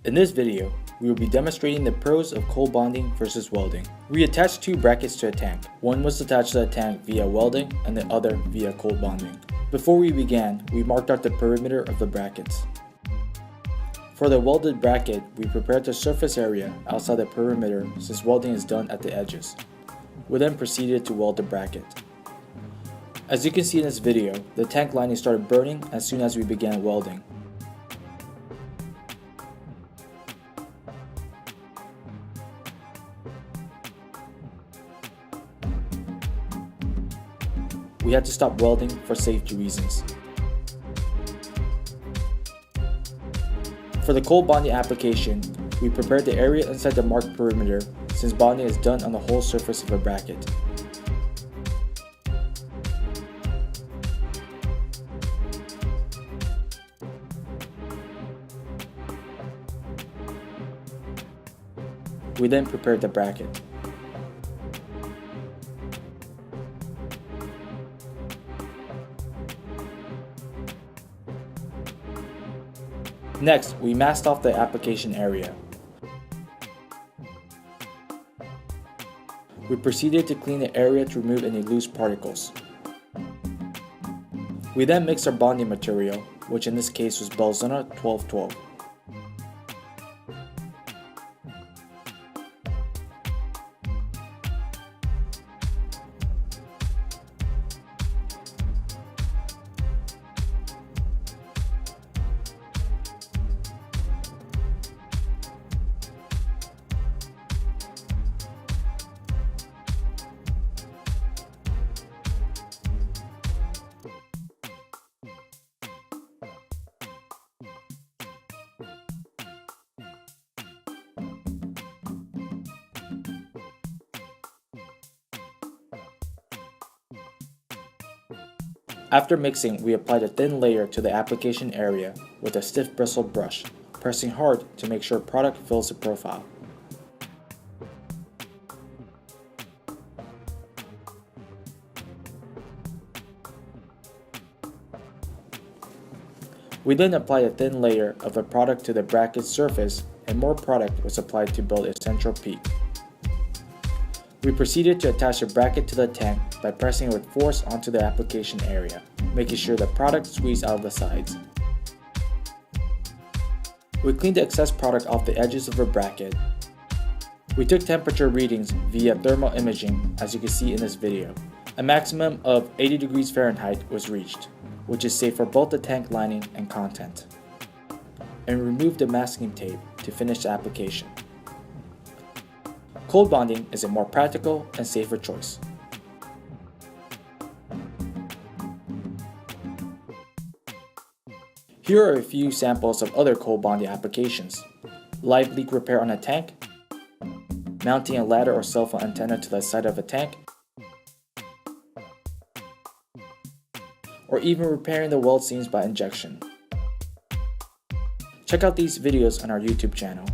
In this video, we will be demonstrating the pros of cold bonding versus welding. We attached two brackets to a tank. One was attached to the tank via welding and the other via cold bonding. Before we began, we marked out the perimeter of the brackets. For the welded bracket, we prepared the surface area outside the perimeter since welding is done at the edges. We then proceeded to weld the bracket. As you can see in this video, the tank lining started burning as soon as we began welding. We had to stop welding for safety reasons. For the cold bonding application, we prepared the area inside the marked perimeter since bonding is done on the whole surface of a bracket. We then prepared the bracket. Next, we masked off the application area. We proceeded to clean the area to remove any loose particles. We then mixed our bonding material, which in this case was Belzona 1212. After mixing, we applied a thin layer to the application area with a stiff bristled brush, pressing hard to make sure product fills the profile. We then applied a thin layer of the product to the bracket surface, and more product was applied to build a central peak. We proceeded to attach the bracket to the tank by pressing it with force onto the application area, making sure the product squeezed out of the sides. We cleaned the excess product off the edges of the bracket. We took temperature readings via thermal imaging, as you can see in this video. A maximum of 80 degrees Fahrenheit was reached, which is safe for both the tank lining and content. And removed the masking tape to finish the application. Cold bonding is a more practical and safer choice. Here are a few samples of other cold bonding applications: live leak repair on a tank, mounting a ladder or cell phone antenna to the side of a tank, or even repairing the weld seams by injection. Check out these videos on our YouTube channel.